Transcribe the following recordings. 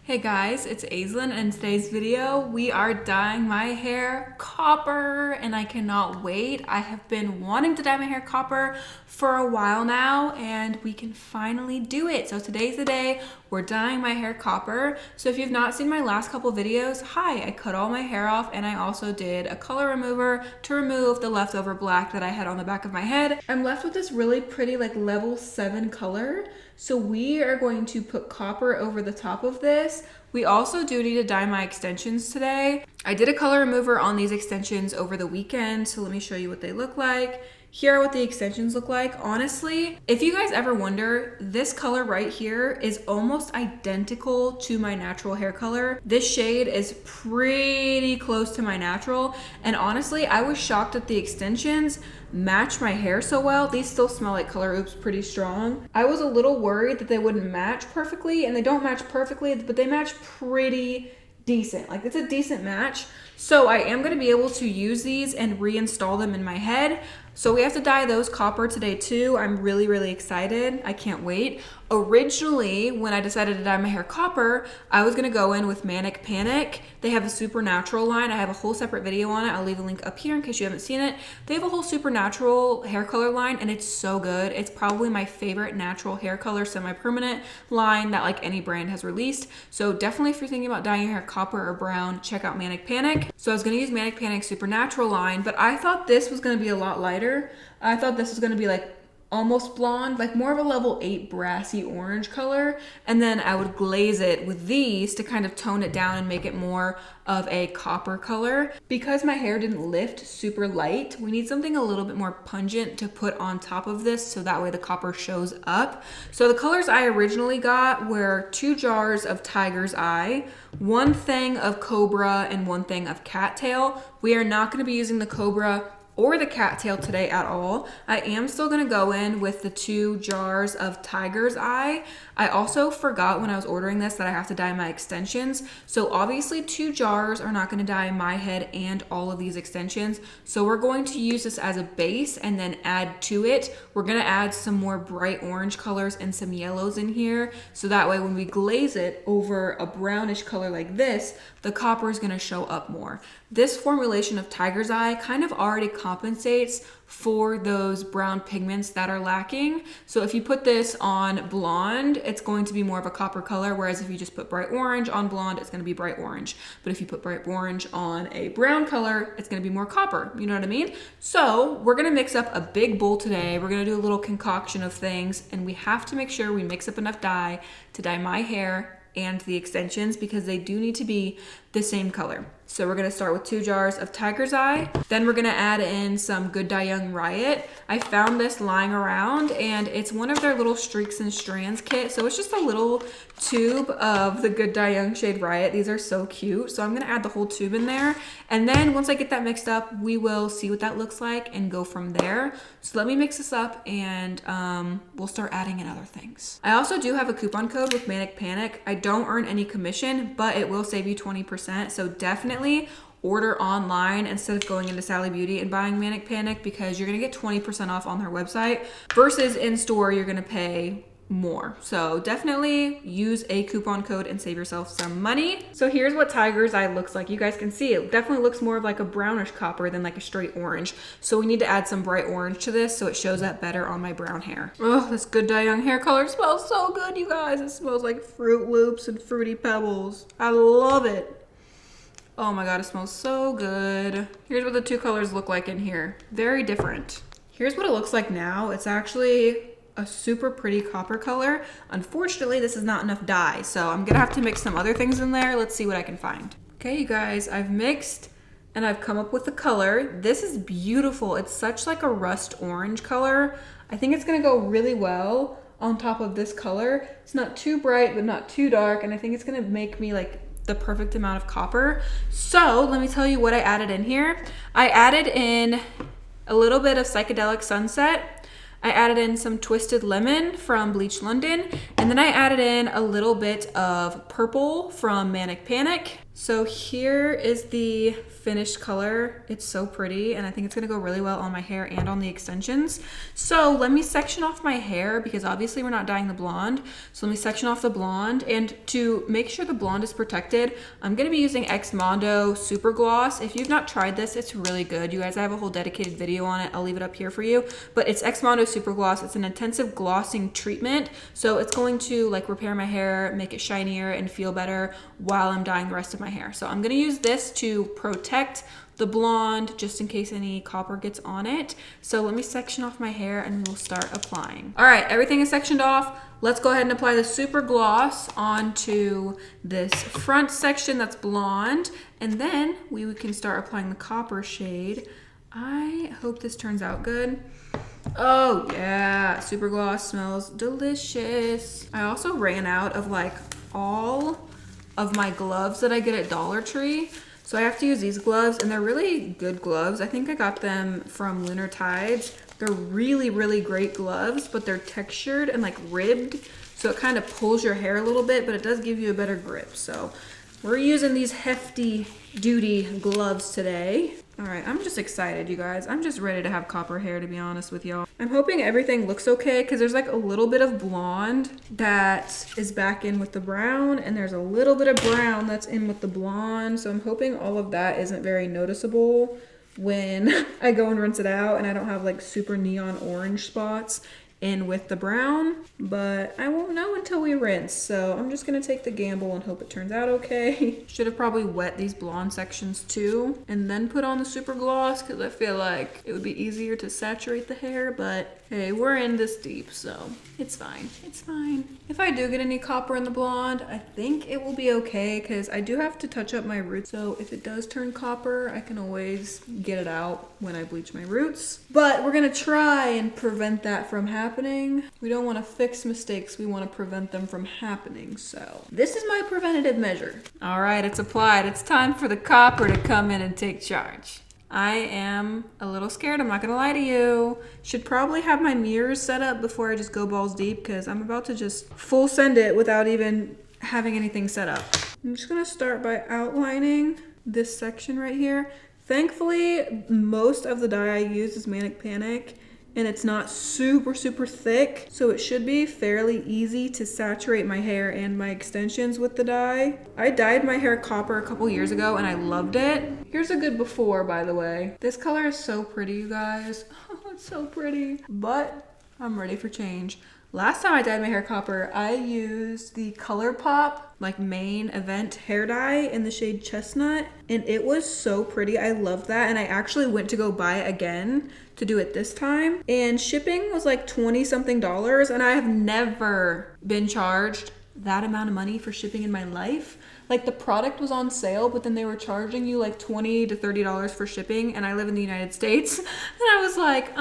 Hey guys, it's Aislinn, and in today's video we are dyeing my hair copper and I cannot wait. I have been wanting to dye my hair copper for a while now and we can finally do it. So today's the day we're dyeing my hair copper. So if you've not seen my last couple videos, hi, I cut all my hair off and I also did a color remover to remove the leftover black that I had on the back of my head. I'm left with this really pretty like level 7 color. So we are going to put copper over the top of this. We also do need to dye my extensions today. I did a color remover on these extensions over the weekend, so let me show you what they look like. Here are what the extensions look like. Honestly, if you guys ever wonder, this color right here is almost identical to my natural hair color. This shade is pretty close to my natural, and honestly, I was shocked that the extensions match my hair so well. These still smell like Color Oops pretty strong. I was a little worried that they wouldn't match perfectly, and they don't match perfectly, but they match pretty decent. Like, it's a decent match. So I am gonna be able to use these and reinstall them in my head. So we have to dye those copper today too. I'm really excited. I can't wait. Originally, when I decided to dye my hair copper, I was gonna go in with Manic Panic. They have a Supernatural line. I have a whole separate video on it. I'll leave a link up here in case you haven't seen it. They have a whole Supernatural hair color line and it's so good. It's probably my favorite natural hair color semi-permanent line that like any brand has released. So definitely if you're thinking about dyeing your hair copper or brown, check out Manic Panic. So I was gonna use Manic Panic Supernatural line, but I thought this was gonna be a lot lighter. I thought this was gonna be like almost blonde, like more of a level 8 brassy orange color, and then I would glaze it with these to kind of tone it down and make it more of a copper color. Because my hair didn't lift super light, we need something a little bit more pungent to put on top of this so that way the copper shows up. So the colors I originally got were 2 jars of Tiger's Eye, 1 thing of Cobra, and 1 thing of Cattail. We are not going to be using the Cobra or the cattail today at all. I am still gonna go in with the 2 jars of Tiger's Eye. I also forgot when I was ordering this that I have to dye my extensions. So obviously 2 jars are not gonna dye my head and all of these extensions. So we're going to use this as a base and then add to it. We're gonna add some more bright orange colors and some yellows in here. So that way when we glaze it over a brownish color like this, the copper is gonna show up more. This formulation of Tiger's Eye kind of already compensates for those brown pigments that are lacking. So if you put this on blonde, it's going to be more of a copper color, whereas if you just put bright orange on blonde, it's gonna be bright orange. But if you put bright orange on a brown color, it's gonna be more copper, you know what I mean? So we're gonna mix up a big bowl today. We're gonna do a little concoction of things, and we have to make sure we mix up enough dye to dye my hair and the extensions because they do need to be the same color. So we're gonna start with 2 jars of Tiger's Eye. Then we're gonna add in some Good Dye Young Riot. I found this lying around and it's one of their little Streaks and Strands kit. So it's just a little tube of the Good Dye Young shade Riot. These are so cute. So I'm gonna add the whole tube in there. And then once I get that mixed up, we will see what that looks like and go from there. So let me mix this up and we'll start adding in other things. I also do have a coupon code with Manic Panic. I don't earn any commission, but it will save you 20%. So definitely order online instead of going into Sally Beauty and buying Manic Panic because you're gonna get 20% off on their website versus in store you're gonna pay more. So definitely use a coupon code and save yourself some money. So here's what Tiger's Eye looks like. You guys can see it definitely looks more of like a brownish copper than like a straight orange. So we need to add some bright orange to this so it shows up better on my brown hair. Oh, this Good Dye Young hair color smells so good, you guys. It smells like Fruit Loops and Fruity Pebbles. I love it. Oh my God, it smells so good. Here's what the 2 colors look like in here. Very different. Here's what it looks like now. It's actually a super pretty copper color. Unfortunately, this is not enough dye, so I'm gonna have to mix some other things in there. Let's see what I can find. Okay, you guys, I've mixed and I've come up with the color. This is beautiful. It's such like a rust orange color. I think it's gonna go really well on top of this color. It's not too bright, but not too dark, and I think it's gonna make me like the perfect amount of copper. So let me tell you what I added in here. I added in a little bit of Psychedelic Sunset. I added in some Twisted Lemon from Bleach London, and then I added in a little bit of Purple from Manic Panic. So here is the finished color. It's so pretty, and I think it's gonna go really well on my hair and on the extensions. So let me section off my hair because obviously we're not dyeing the blonde. So let me section off the blonde, and to make sure the blonde is protected, I'm gonna be using XMONDO Super Gloss. If you've not tried this, it's really good. You guys, I have a whole dedicated video on it. I'll leave it up here for you, but it's XMONDO Super Gloss. It's an intensive glossing treatment. So it's going to like repair my hair, make it shinier and feel better while I'm dyeing the rest of my hair. So I'm gonna use this to protect the blonde just in case any copper gets on it. So let me section off my hair and we'll start applying. All right, everything is sectioned off. Let's go ahead and apply the super gloss onto this front section that's blonde, and then we can start applying the copper shade. I hope this turns out good. Oh yeah, super gloss smells delicious. I also ran out of like all of my gloves that I get at Dollar Tree. So I have to use these gloves, and they're really good gloves. I think I got them from Lunar Tides. They're really, really great gloves, but they're textured and like ribbed. So it kind of pulls your hair a little bit, but it does give you a better grip. So we're using these hefty duty gloves today. All right, I'm just excited, you guys. I'm just ready to have copper hair, to be honest with y'all. I'm hoping everything looks okay because there's like a little bit of blonde that is back in with the brown, and there's a little bit of brown that's in with the blonde. So I'm hoping all of that isn't very noticeable when I go and rinse it out and I don't have like super neon orange spots in with the brown, but I won't know until we rinse. So I'm just gonna take the gamble and hope it turns out okay. Should have probably wet these blonde sections too and then put on the super gloss because I feel like it would be easier to saturate the hair, but hey, we're in this deep, so it's fine. It's fine. If I do get any copper in the blonde, I think it will be okay because I do have to touch up my roots. So if it does turn copper, I can always get it out when I bleach my roots. But we're gonna try and prevent that from happening. We don't want to fix mistakes. We want to prevent them from happening. So this is my preventative measure. All right, it's applied. It's time for the copper to come in and take charge. I am a little scared, I'm not gonna lie to you. Should probably have my mirrors set up before I just go balls deep because I'm about to just full send it without even having anything set up. I'm just gonna start by outlining this section right here. Thankfully, most of the dye I use is Manic Panic, and it's not super thick, so it should be fairly easy to saturate my hair and my extensions with the dye. I dyed my hair copper a couple years ago and I loved it. Here's a good before, by the way. This color is so pretty, you guys. Oh, it's so pretty, but I'm ready for change. Last time I dyed my hair copper, I used the ColourPop like main event hair dye in the shade Chestnut, and it was so pretty. I loved that, and I actually went to go buy it again to do it this time, and shipping was like $20 something, and I have never been charged that amount of money for shipping in my life. Like the product was on sale, but then they were charging you like $20 to $30 for shipping, and I live in the United States. And I was like,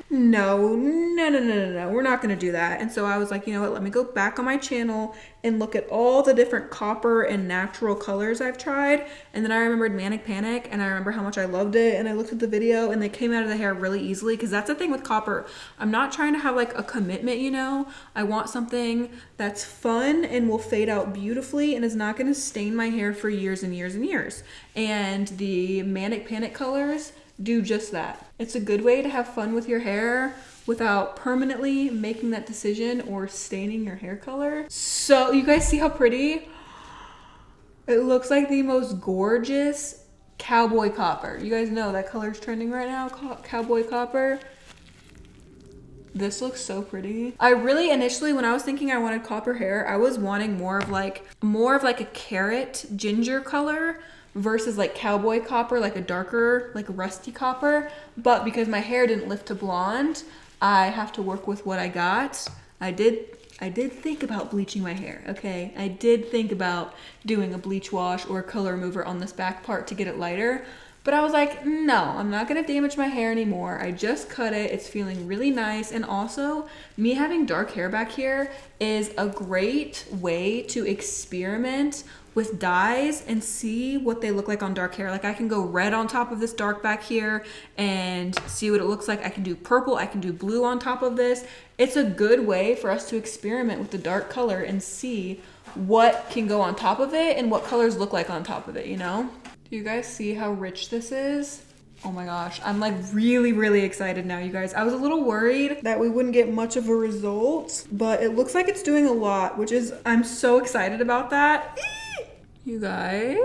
no, we're not gonna do that. And so I was like, you know what, let me go back on my channel and look at all the different copper and natural colors I've tried. And then I remembered Manic Panic, and I remember how much I loved it, and I looked at the video and they came out of the hair really easily, because that's the thing with copper. I'm not trying to have like a commitment, you know? I want something that's fun and will fade out beautifully and is not gonna stain my hair for years and years and years. And the Manic Panic colors do just that. It's a good way to have fun with your hair without permanently making that decision or staining your hair color. So you guys see how pretty? It looks like the most gorgeous cowboy copper. You guys know that color's trending right now, cowboy copper. This looks so pretty. I really initially, when I was thinking I wanted copper hair, I was wanting more of like a carrot ginger color versus like cowboy copper, like a darker, like rusty copper. But because my hair didn't lift to blonde, I have to work with what I got. I did think about bleaching my hair, okay? I did think about doing a bleach wash or a color remover on this back part to get it lighter. But I was like, no, I'm not gonna damage my hair anymore. I just cut it, it's feeling really nice. And also, me having dark hair back here is a great way to experiment with dyes and see what they look like on dark hair. Like I can go red on top of this dark back here and see what it looks like. I can do purple, I can do blue on top of this. It's a good way for us to experiment with the dark color and see what can go on top of it and what colors look like on top of it, you know? Do you guys see how rich this is? Oh my gosh, I'm like really excited now, you guys. I was a little worried that we wouldn't get much of a result, but it looks like it's doing a lot, which is, I'm so excited about that. You guys,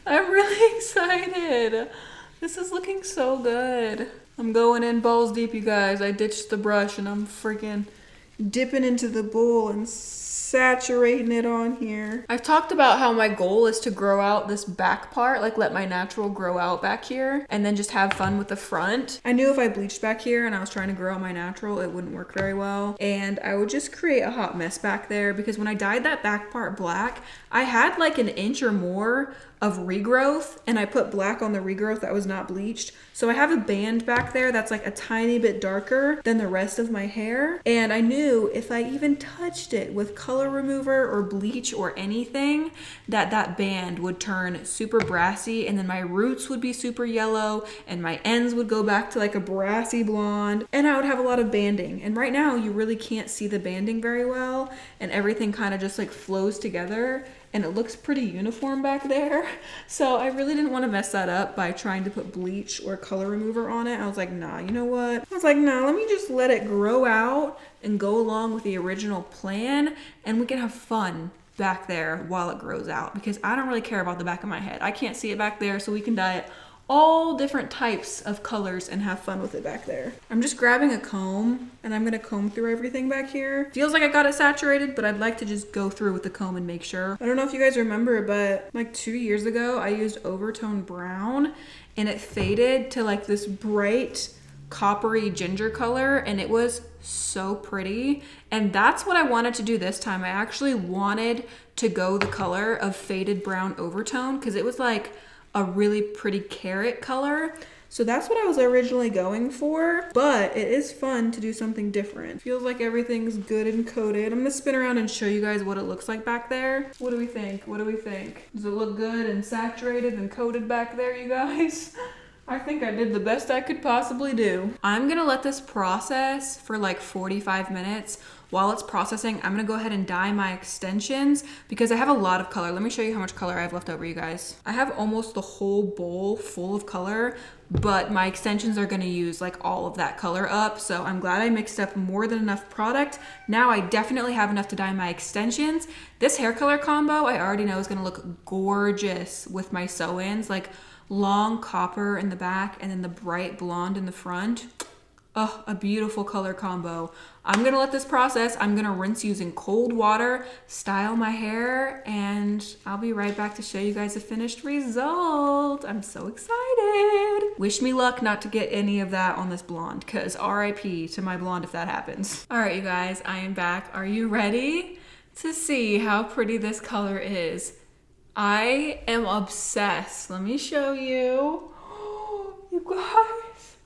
I'm really excited. This is looking so good. I'm going in balls deep, you guys. I ditched the brush and I'm freaking dipping into the bowl and saturating it on here. I've talked about how my goal is to grow out this back part, like let my natural grow out back here and then just have fun with the front. I knew if I bleached back here and I was trying to grow out my natural, it wouldn't work very well. And I would just create a hot mess back there because when I dyed that back part black, I had like an inch or more of regrowth and I put black on the regrowth that was not bleached. So I have a band back there that's like a tiny bit darker than the rest of my hair. And I knew if I even touched it with color remover or bleach or anything, that band would turn super brassy and then my roots would be super yellow and my ends would go back to like a brassy blonde and I would have a lot of banding. And right now you really can't see the banding very well and everything kind of just like flows together. And it looks pretty uniform back there. So I really didn't want to mess that up by trying to put bleach or color remover on it. I was like, nah, you know what? I was like, nah, let me just let it grow out and go along with the original plan and we can have fun back there while it grows out because I don't really care about the back of my head. I can't see it back there, so we can dye it all different types of colors and have fun with it back there. I'm just grabbing a comb and I'm gonna comb through everything back here. Feels like I got it saturated, but I'd like to just go through with the comb and make sure. I don't know if you guys remember, but like 2 years ago, I used overtone brown and it faded to like this bright coppery ginger color and it was so pretty. And that's what I wanted to do this time. I actually wanted to go the color of faded brown overtone because it was like a really pretty carrot color. So that's what I was originally going for, but it is fun to do something different. Feels like everything's good and coated. I'm gonna spin around and show you guys what it looks like back there. What do we think? What do we think? Does it look good and saturated and coated back there, you guys? I think I did the best I could possibly do. I'm gonna let this process for like 45 minutes. While it's processing, I'm gonna go ahead and dye my extensions because I have a lot of color. Let me show you how much color I have left over, you guys. I have almost the whole bowl full of color, but my extensions are gonna use like all of that color up. So I'm glad I mixed up more than enough product. Now I definitely have enough to dye my extensions. This hair color combo, I already know is gonna look gorgeous with my sew-ins, like long copper in the back and then the bright blonde in the front. Oh, a beautiful color combo. I'm gonna let this process. I'm gonna rinse using cold water, style my hair, and I'll be right back to show you guys the finished result. I'm so excited. Wish me luck not to get any of that on this blonde, because RIP to my blonde if that happens. All right, you guys, I am back. Are you ready to see how pretty this color is? I am obsessed. Let me show you. You guys,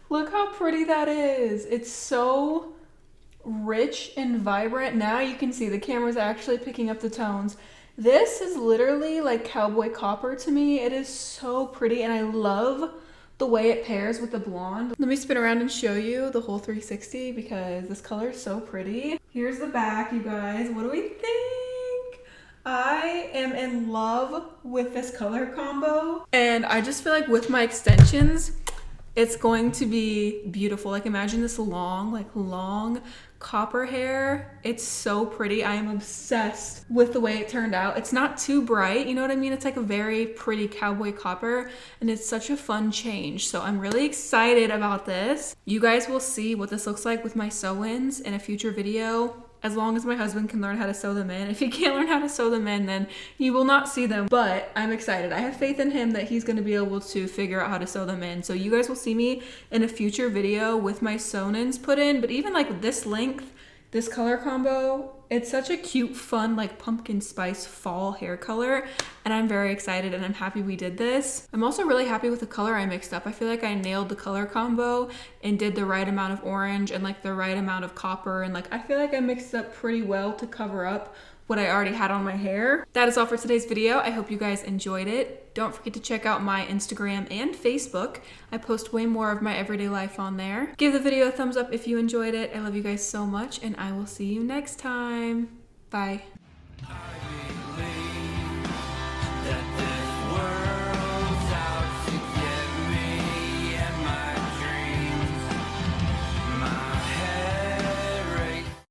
look how pretty that is. It's so rich and vibrant. Now you can see the camera's actually picking up the tones. This is literally like cowboy copper to me. It is so pretty and I love the way it pairs with the blonde. Let me spin around and show you the whole 360 because this color is so pretty. Here's the back, you guys. What do we think? I am in love with this color combo and I just feel like with my extensions, it's going to be beautiful. Like imagine this long copper hair. It's so pretty. I am obsessed with the way it turned out. It's not too bright, you know what I mean? It's like a very pretty cowboy copper and it's such a fun change. So I'm really excited about this. You guys will see what this looks like with my sew-ins in a future video. As long as my husband can learn how to sew them in. If he can't learn how to sew them in, then you will not see them. But I'm excited. I have faith in him that he's gonna be able to figure out how to sew them in. So you guys will see me in a future video with my sew-ins put in. But even like this length, this color combo, it's such a cute, fun, like pumpkin spice fall hair color. And I'm very excited and I'm happy we did this. I'm also really happy with the color I mixed up. I feel like I nailed the color combo and did the right amount of orange and like the right amount of copper. And like, I feel like I mixed up pretty well to cover up what I already had on my hair. That is all for today's video. I hope you guys enjoyed it. Don't forget to check out my Instagram and Facebook. I post way more of my everyday life on there. Give the video a thumbs up if you enjoyed it. I love you guys so much, and I will see you next time. Bye.